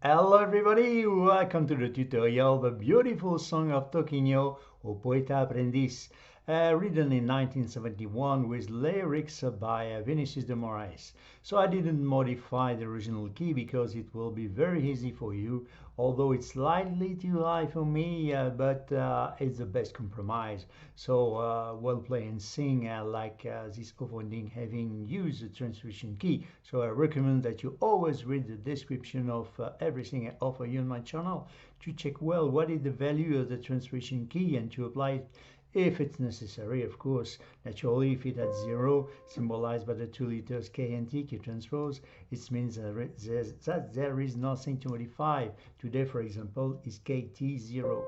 Hello everybody, welcome to the tutorial, the beautiful song of Toquinho, O Poeta Aprendiz, written in 1971 with lyrics by Vinicius de Moraes. So I didn't modify the original key because it will be very easy for you, although it's slightly too high for me, but it's the best compromise. So well play and sing like this avoiding having used the transmission key. So I recommend that you always read the description of everything I offer you on my channel to check well what is the value of the transmission key and to apply it if it's necessary, of course. Naturally, if it at zero, symbolized by the 2 letters K and T, K transpose, it means that there is nothing to modify. Today, for example, is KT0.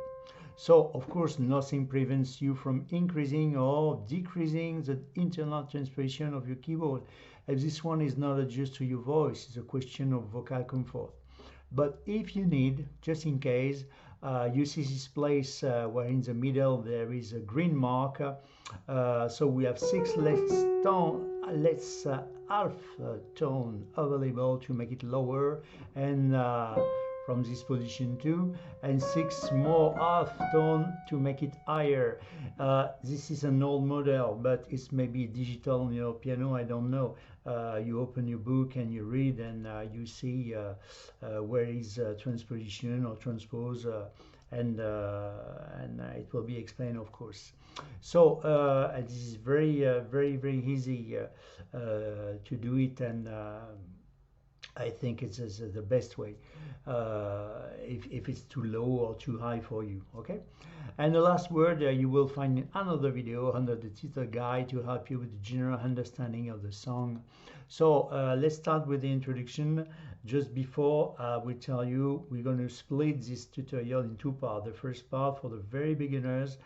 So, of course, nothing prevents you from increasing or decreasing the internal transmission of your keyboard. If this one is not adjusted to your voice, it's a question of vocal comfort. But if you need, just in case, you see this place where in the middle there is a green mark. So we have six let's half tone available to make it lower, and from this position too, and six more half tone to make it higher. This is an old model, but it's maybe digital, piano, I don't know. You open your book and you read, and you see where is transposition or transpose, and it will be explained, of course. So this is very easy to do it, and I think it's the best way if it's too low or too high for you. Okay, and the last word you will find in another video under the title guide to help you with the general understanding of the song. So let's start with the introduction. Just before we tell you, we're going to split this tutorial in two parts. The first part for the very beginners,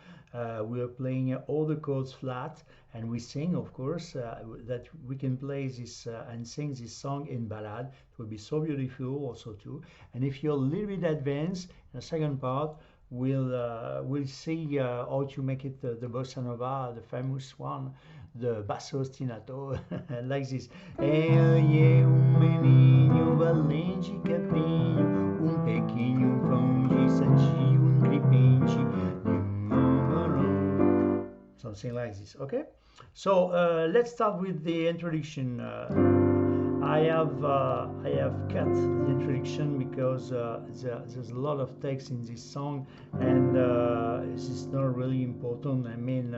we are playing all the chords flat, and we sing, of course, that we can play this and sing this song in ballad. It will be so beautiful also too. And if you're a little bit advanced, in the second part, we'll see how to make it the bossa nova, the famous one, the basso ostinato, like this. Ele é menino valente capinho, pequeno pão de sadio, crepente. Something like this. Okay, so let's start with the introduction. I have cut the introduction because there's a lot of text in this song, and this is not really important. I mean,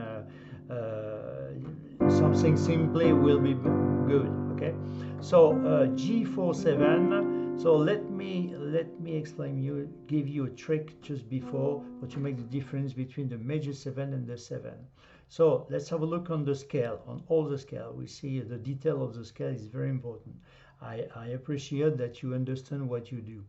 something simply will be good. Okay, so G47. So let me explain give you a trick just before to make the difference between the major 7 and the 7. So let's have a look on the scale, on all the scale. We see the detail of the scale is very important. I appreciate that you understand what you do.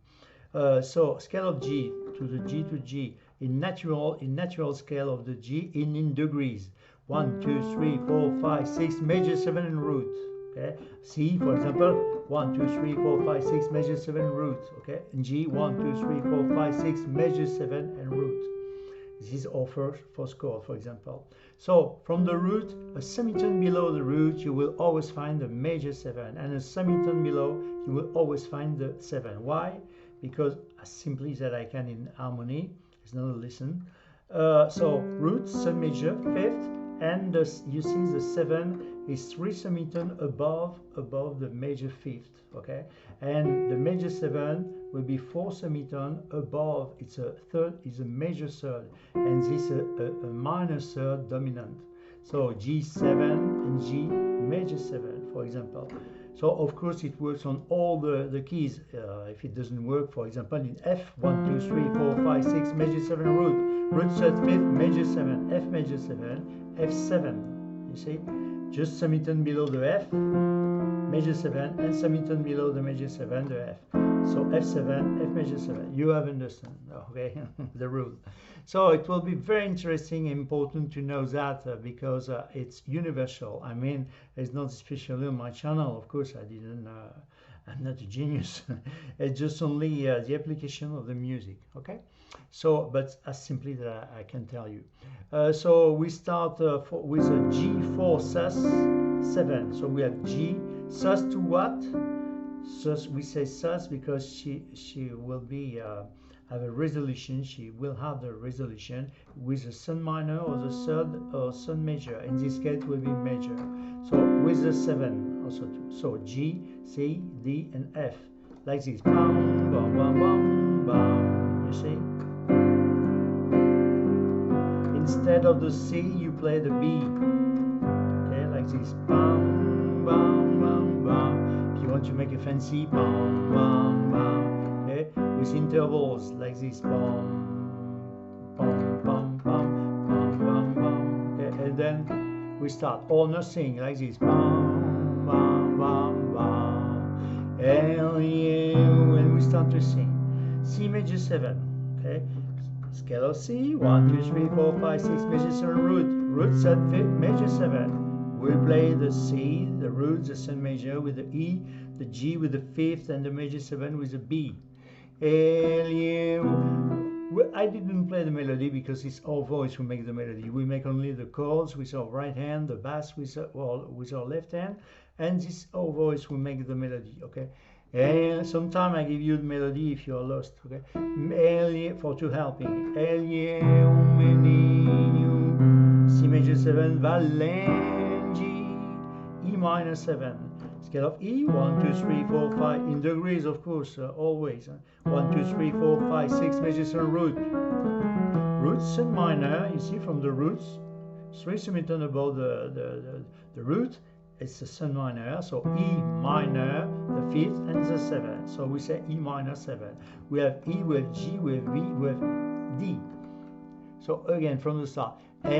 So scale of G to G in natural scale of the G in degrees. 1, 2, 3, 4, 5, 6 major 7 and root. Okay. C, for example, 1, 2, 3, 4, 5, 6 major 7 root. Okay. And G, 1, 2, 3, 4, 5, 6 major 7 and root. This is our first chord, for example. So from the root, a semitone below the root, you will always find the major 7, and a semitone below, you will always find the 7. Why? Because as simply as I can in harmony. It's not a listen. So root, sub major, 5th, and you see the 7 is 3 semitone above the major 5th. Okay, and the major 7 will be 4 semitone above. It's a third, is a major third, and this a minor third dominant. So G7 and G major 7, for example. So of course it works on all the keys. If it doesn't work, for example, in F, 1, 2, 3, 4, 5, 6 major 7 root third 5th major 7, F major 7, F7. You see, just semitone below the F, major 7, and semitone below the major 7, the F. So F7, F major 7. You have understood, okay, the rule. So it will be very interesting and important to know that because it's universal. I mean, it's not especially on my channel. Of course, I'm not a genius. It's just only the application of the music, okay? So, but as simply that I can tell you. So we start with a G4 sus 7. So we have G sus to what? sus, we say sus because she will be have a resolution. She will have the resolution with a sun minor or the third or sun major. In this case, it will be major. So with the 7 also too. So G, C, D, and F like this. Bam, bam, bam, bam, bam. You see? Instead of the C, you play the B. Okay, like this. Bam, bam, bam, bam. If you want to make a fancy, bam, bam, bam. Okay, with intervals like this. Bam, bam, bam, bam, bam, bam, bam. Okay, and then we start. Or nothing like this. Bam, bam, bam, bam. And we start to sing. C major 7. Okay. Scale of C, 1, 2, 3, 4, 5, 6, major 7, root. Root set 5th, major 7. We'll play the C, the root, the sun major with the E, the G with the 5th, and the major 7 with the B. I didn't play the melody because it's our voice who makes the melody. We make only the chords with our right hand, the bass with our left hand, and this our voice who makes the melody, okay? And sometimes I give you the melody if you are lost, okay? For two helping. C major 7, Valen, G, E minor 7. Scale of E, 1, 2, 3, 4, 5, in degrees, of course, always. 1, 2, 3, 4, 5, 6, major 7, root. Root, sun minor, you see from the roots, 3 semitones above the root. It's a sun minor, so E minor, the 5th, and the 7th. So we say E minor 7. We have E, we have G, we have B, we have D. So again, from the start. And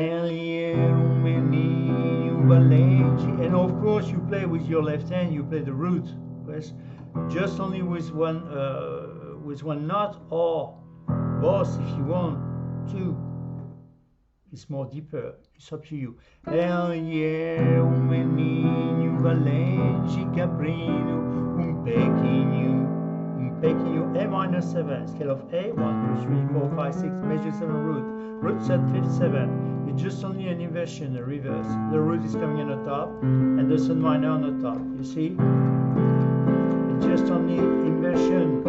of course, you play with your left hand, you play the root. Yes? Just only with one note, or both if you want to. It's more deeper. It's up to you. A minor 7. Scale of A, 1, 2, 3, 4, 5, 6, major 7, root. Root set 5th, 7. It's just only an inversion, a reverse. The root is coming on the top, and the sun minor on the top. You see? It's just only inversion.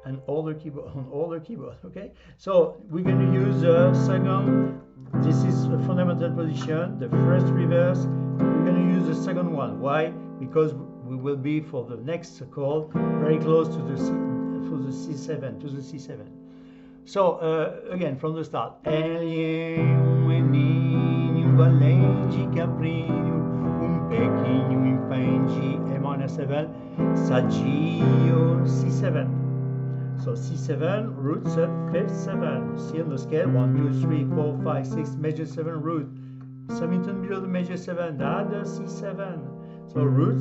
And all the keyboard on all the keyboard, okay? So we're going to use the second. This is a fundamental position. The first reverse. We're going to use the second one. Why? Because we will be for the next chord very close to the C7, to the C7. So again from the start. A minor 7, Saggio, C7. So C7, root set 5th, 7. See on the scale, 1, 2, 3, 4, 5, 6, major 7, root. Semitone below the major 7, that's the C7. So root,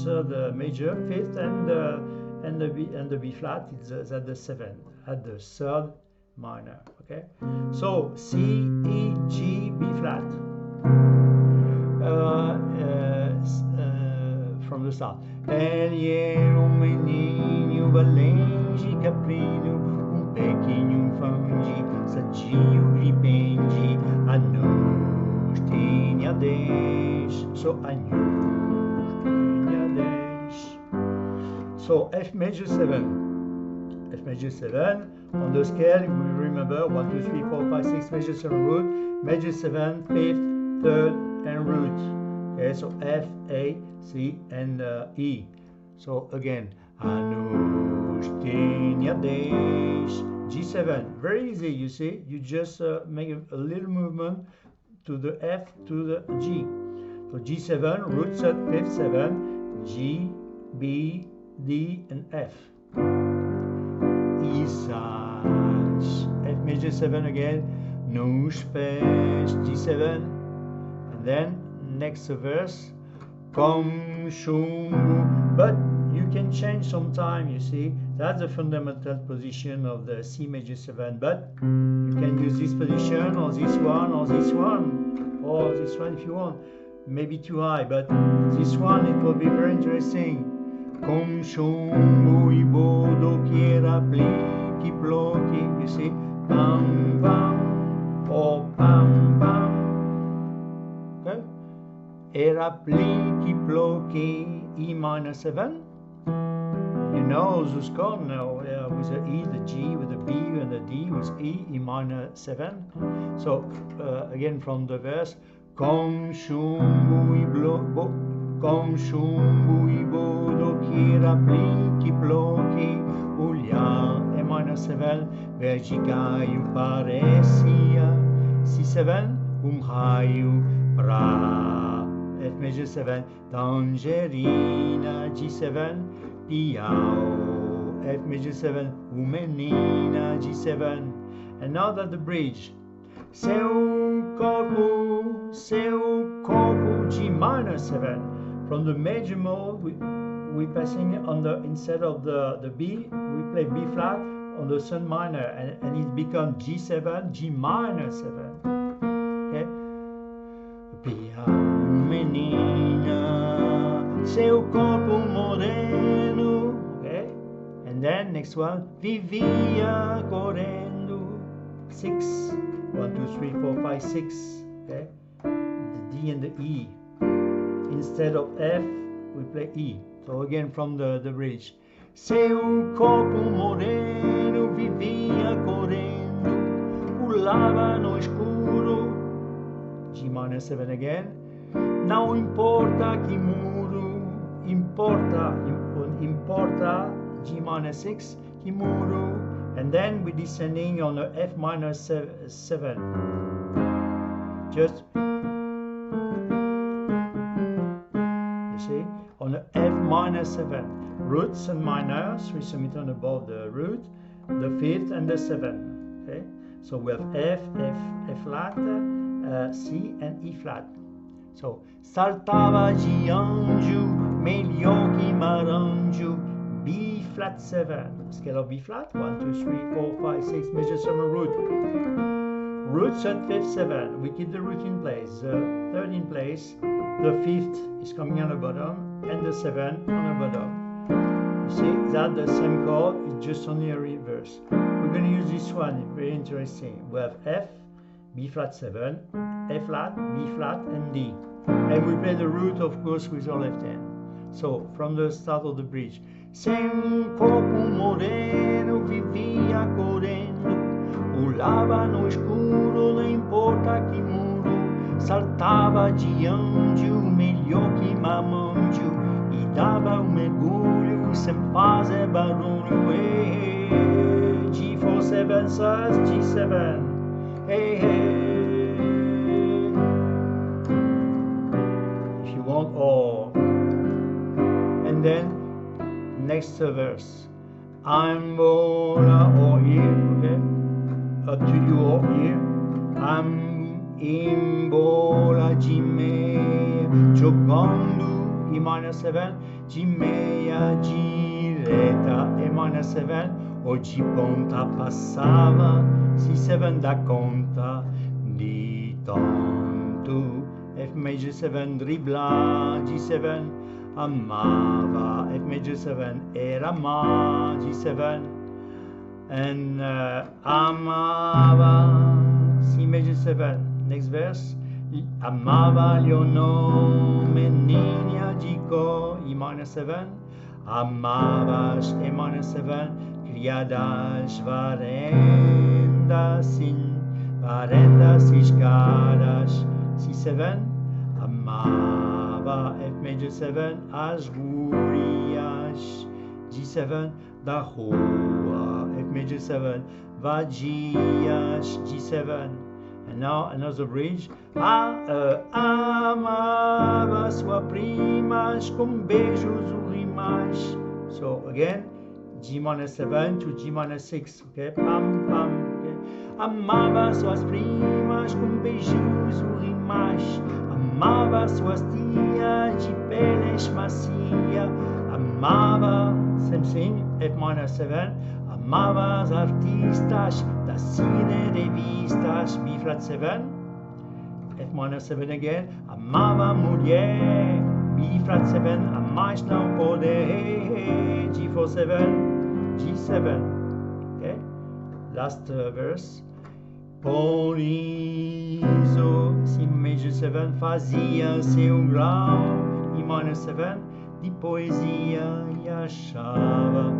third major, 5th, and the B flat is at the 7th, at the third minor. Okay. So C, E, G, B flat. From the start. Valengi, caprino, pequeno fangi, saggio, gripengi, anos, tinha 10. So anos, tinha 10. So F major 7. F major 7. On the scale, we remember 1, 2, 3, 4, 5, 6, major 7 root, major 7, 5th, 3rd, and root. Okay, so F, A, C, and E. So again, G7, very easy, you see. You just make a little movement to the F, to the G. So G7, root set 5th, 7, G, B, D, and F. E such, F major 7 again, no space, G7, and then next verse, come shum, but you can change sometime, you see. That's the fundamental position of the C major 7, but you can use this position, or this one, or this one, or this one if you want. Maybe too high, but this one, it will be very interesting. Kom shum ibo do kiera pliki ploki, you see. Bam bam, or bam bam. Okay? era pliki ploki, E minor 7. You know the score now, with the E, the G, with the B, and the D, with E minor 7. So again from the verse, com shumbui bo, com shumbui bodo kira pliki ploki, ulia E minor 7, vergigayu paresia, C7, hayu pra, F major 7, tangerina, G7, piao, F major 7, menina, G7. And now that the bridge, seu corpo, G minor 7. From the major mode, we passing on the, instead of the B, we play B flat on the sun minor, and it becomes G7, G minor 7. Okay? Piao, menina, seu corpo moreno. Okay? And then next one, vivia correndo. 6, 1, 2, 3, 4, 5, 6. Okay? The D and the E. Instead of F, we play E. So again from the bridge. Seu corpo moreno vivia correndo, pulava no escuro. G minor 7 again. Não importa que muro, importa, G minor 6, que muro. And then we're descending on the F minor 7. Just, you see, on the F minor 7. Roots and minor, 3 semitone above the root, the 5th and the 7th. Okay, so we have F, flat, C and E flat. So saltava de anjo, melhor que maranjo, B flat 7. Scale of B flat, 1, 2, 3, 4, 5, 6, major 7 root. Roots at 5th 7. We keep the root in place, the 3rd in place, the 5th is coming on the bottom, and the 7 on the bottom. You see that the same chord is just only a reverse. We're going to use this one, it's very interesting. We have F, B flat 7, A flat, B flat, and D. And we play the root, of course, with our left hand. So from the start of the bridge. Sem corpo moreno vivia correndo, pulava no escuro, não importa que muro, saltava de anjo, melhor que mamanjo, e dava mergulho sem fazer barulho. G4 7 sus, G7. Hey, hey. If you want, or. And then next verse. I'm bola or here, okay? Up to you or here. I'm in bola de meia, jogando E minor 7, de meia direta, E minor 7, ou de ponta passava, C7 dá conta de tanto, F major 7 dribla, G7 amava, F major 7 era ma, G7, and amava, C major 7, next verse, amava Leonor, menina dico, E minor 7, amavas, E minor 7, criadas, varendas, escadas, C7, amava, F major 7, as gurias, G7, da rua, F major 7, vadias, G7. And now another bridge. Amava sua primas com beijos urimais. So again, G minor 7 to G minor 6. Okay, pam pam. Okay. Amava suas primas com beijos urimais. Amava suas tias de peles macia. Amava, same thing, F minor 7. Amava as artistas das cine revistas, B flat 7, F minor 7 again. Amava mulher, B flat 7, a mais não poder, G4 7, G7. Okay, last verse. Por isso, si major 7 fazia seu grau, E minor 7 de poesia e achava,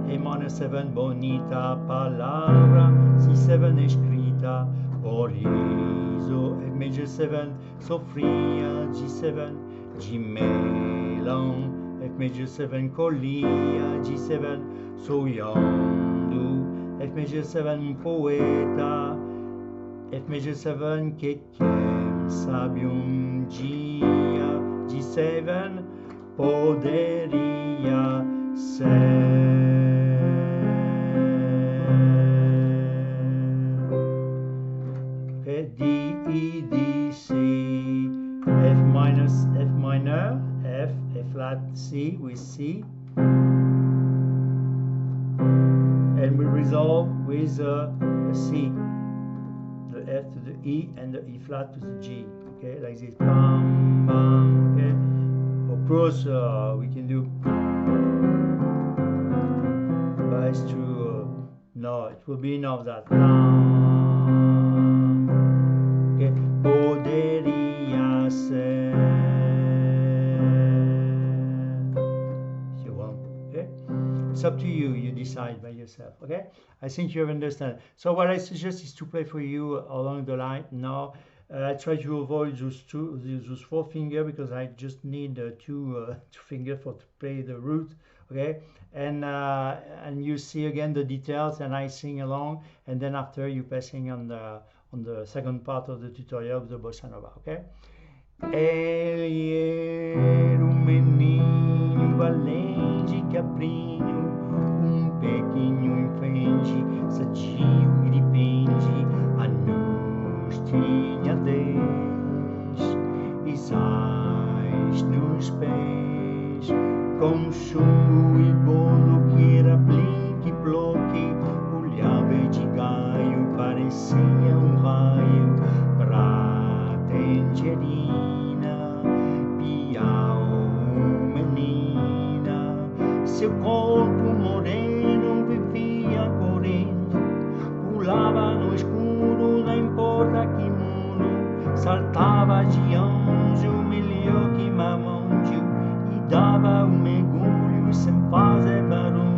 E minor 7 bonita palavra, si 7 escrita, por isso, F major 7 sofria, G7 de melão, F major 7 colhia, G7 sonhando, F major 7 um poeta, F major 7 que quem sabe dia G7 poderia ser. Okay, D, E, D, C, F minor, F, A flat, C with C, and we resolve with a C, the F to the E and the E flat to the G, okay, like this, bam, bam, okay. Of course, we can do, but it's true, no, it will be enough that, okay, poderia ser, if you want, okay. It's up to you, you decide by yourself, okay? I think you have understand. So what I suggest is to play for you along the line now. I try to avoid those 4 fingers because I just need two fingers for to play the root, okay? And you see again the details, and I sing along, and then after you passing on the second part of the tutorial of the bossa nova, okay? Ele era menino valente caprinho, pequeno infante, sadio e depende, a nos tinha 10 e sais nos pés, com chumbo e bolo que era blinque bloque, olhava de gaio, parecia raio, pra tangerina, piau menina, seu corpo moreno vivia correndo, pulava no escuro, não importa que mundo, saltava de anjo, melhor que mamanjo, e dava mergulho sem fazer barulho.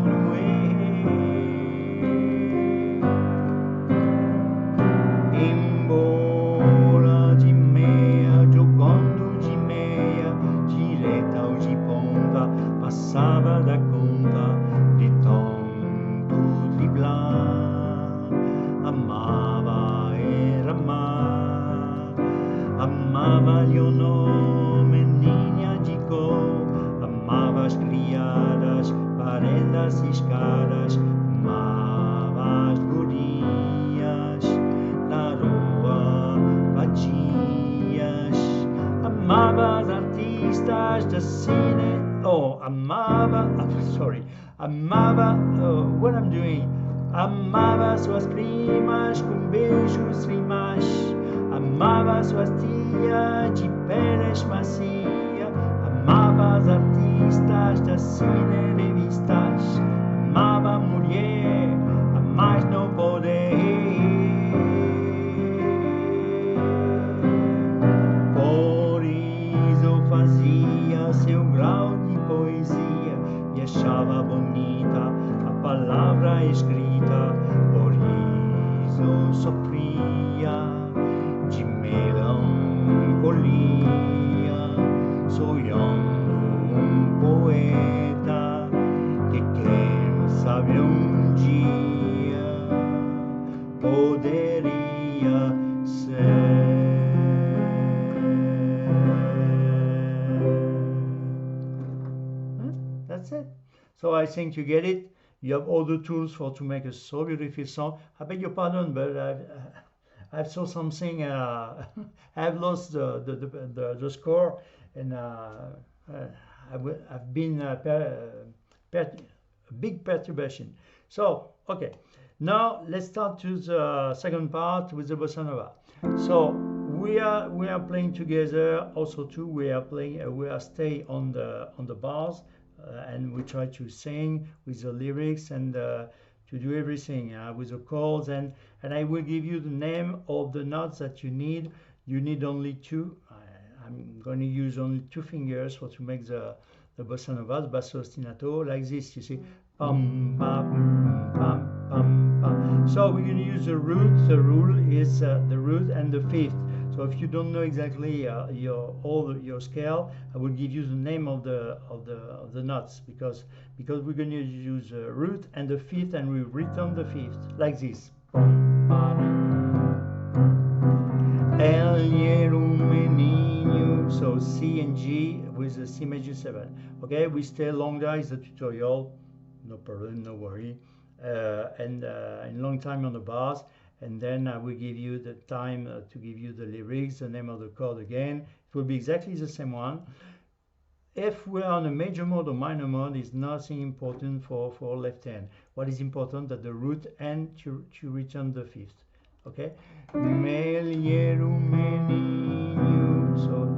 Embola de meia, jogando de meia, direta ou de ponta, passava da conta de tanto driblar. Amava era amar, amava-lhe o nome, menina de cor, amava as criadas, parendas e escadas, amava as gurias, na rua, vadias, amava as artistas da cine, amava, what I'm doing, amava suas primas com beijos rimas, amava suas tias de peles macia, amava as artistas das cine revistas, amava a mulher, a mais não poder. Por isso fazia seu grau de poesia e achava bonita a palavra escrita, por isso sofria de melancolia, sonhando poeta que quem sabe dia poderia ser. That's it. So I think you get it. You have all the tools to make a so beautiful song. I beg your pardon, but I've saw something. I've lost the score, and I've been a big perturbation. So okay, now let's start to the second part with the bossa nova. So we are playing together. Also too, we are playing. We are stay on the bars. And we try to sing with the lyrics and to do everything with the chords, and and I will give you the name of the notes that you need. You need only two. I'm going to use only 2 fingers for to make the bossa nova, the basso ostinato, like this, you see. Pam, pam, pam, pam, pam. So we're going to use the root. The rule is the root and the fifth. So if you don't know exactly your scale, I will give you the name of the notes because we're going to use the root and the fifth, and we return the fifth like this. So C and G with the C major 7. Okay, we stay longer. Is the tutorial. No problem, no worry. And long time on the bars. And then I will give you the time to give you the lyrics, the name of the chord again. It will be exactly the same one. If we're on a major mode or minor mode, is nothing important for left hand. What is important that the root and to return the fifth. Okay? So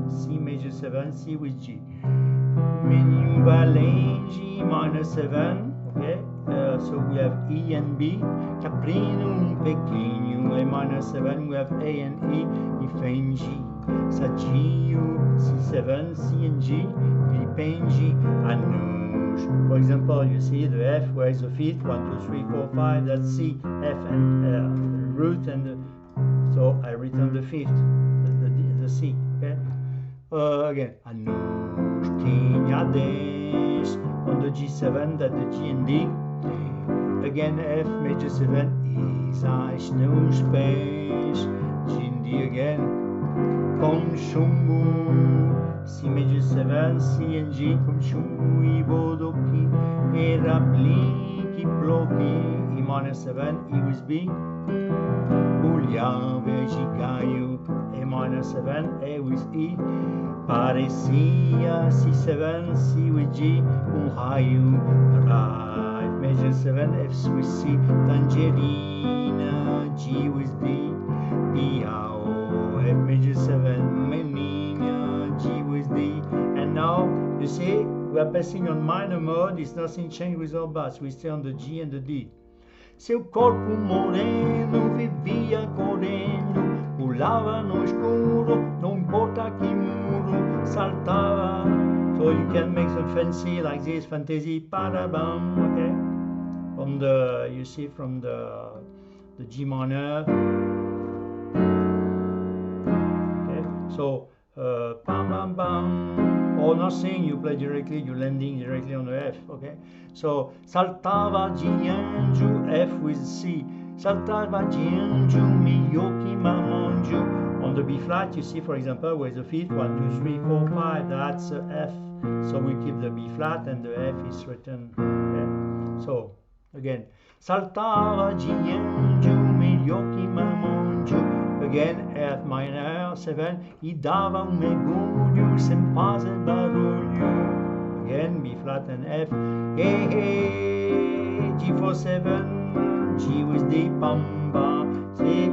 C major 7, C with G. G minor 7. Okay? So we have E and B. Caprinum pequeno, A minor 7. We have A and E. If and G. Sagiu, C7, C and G. Ripengi, Anush. For example, you see the F, where is the fifth? 1, 2, 3, 4, 5. That's C, F, and root, and so I return the fifth, the C. Okay. Again, Anush, Tinyades on the G7, that the G and D. Again, F major 7 is I no space. G and D again. Consumu. C major 7, C and G. Consumu I bodoki. E rapli bloki. E minor 7, E with B. Ulia vegigayu. A minor 7, A with E. Parecia, C7, C with G. Unhayu. Right. Major 7, F with C. Tangerina, G with D. Piao, F major 7, Menina, G with D. And now, you see, we are passing on minor mode. It's nothing changed with our bass. We stay on the G and the D. Seu corpo moreno vivia correndo, pulava no escuro, não importa que muro, saltava. So you can make some fancy like this, fantasy, parabam, okay? From the, you see, from the G minor. Okay, so bam bam bam, or nothing, you play directly, you're landing directly on the F. Okay, so saltava gianju, F with C. Saltava gianju, miyoki mamonju. On the B flat, you see, for example, where's the fifth? 1, 2, 3, 4, 5. That's F. So we keep the B flat and the F is written. Okay, so again, saltava gianju, miyoki mamonju. Again, F minor 7. E dava mergulho sem fazer barulho. Again, B flat and F. Hey, hey, G4 7, G with D, pamba. See,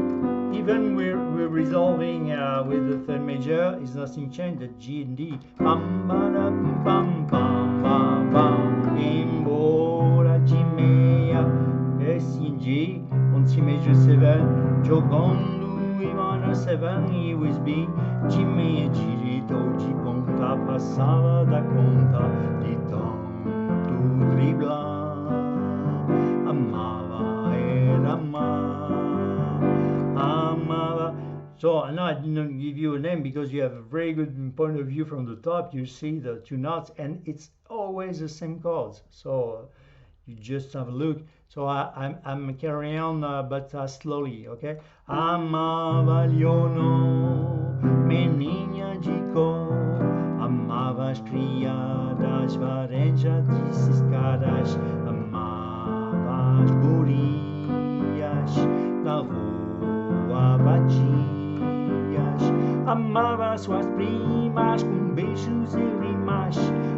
even we're resolving with the third major, is nothing changed. The G and D. Pamba, pam, pam, pam, pam. Embora G meia. Okay, C and G on C major 7. Jogando. Minor 7, E with B, G meia girito, G ponta, passava da conta di tanto driblar. Amava era amava. So now I didn't give you a name because you have a very good point of view from the top. You see the two notes, and it's always the same chords. So you just have a look. So I'm carrying on, but slowly, okay? Amava Liono, menina de cor, amava as criadas, varejas escadas, amava as gurias, na rua vadias, amava suas primas com beijos e rimas,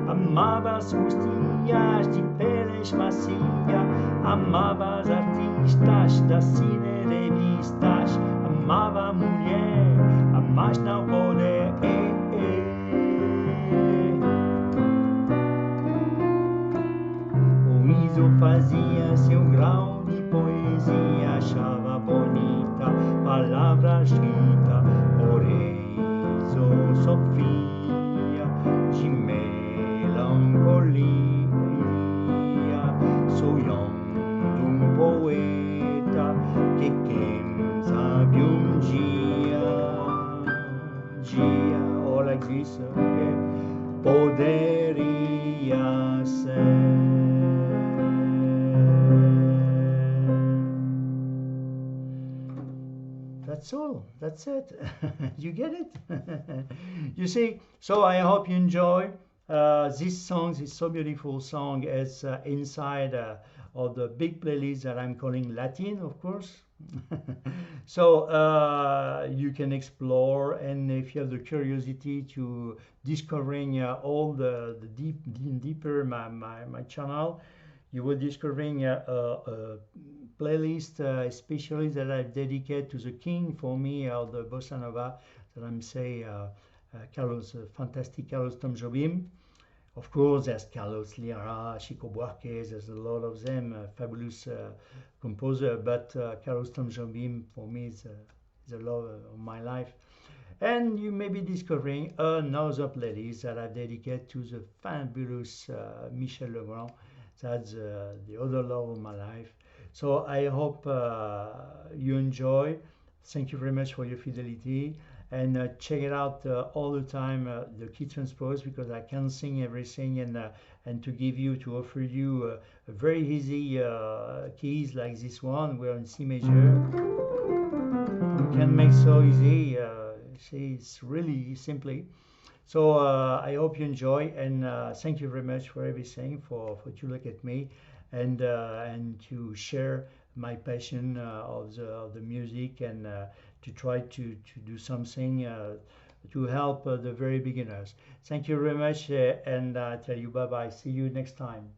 amava as costinhas de peles macia, amava as artistas das cinerevistas, amava a mulher, a mais não poder. O Iso fazia seu grau de poesia, achava bonito nascita, oreso soffia de melancolia, sonhando poeta que quem sabe dia, all like this, okay, poderia ser. That's all. That's it. You get it? You see? So I hope you enjoy this song. This so beautiful song is inside of the big playlist that I'm calling Latin, of course. So you can explore, and if you have the curiosity to discovering all the deeper my channel, you will discovering a playlist especially that I've dedicated to the king for me of the bossa nova, that I'm say Carlos, fantastic Carlos Tom Jobim. Of course, there's Carlos Lira, Chico Buarque, there's a lot of them, fabulous composer, but Carlos Tom Jobim for me is the love of my life. And you may be discovering another playlist that I dedicate to the fabulous Michel Legrand. That's the other love of my life. So I hope you enjoy. Thank you very much for your fidelity. And check it out all the time, the key transpose, because I can't sing everything, and to give you, to offer you a very easy keys like this one. We're in C major. You can make so easy. See, it's really simply. So I hope you enjoy, and thank you very much for everything, for to look at me, and to share my passion of the music, and to try to do something to help the very beginners. Thank you very much, and I tell you bye bye. See you next time.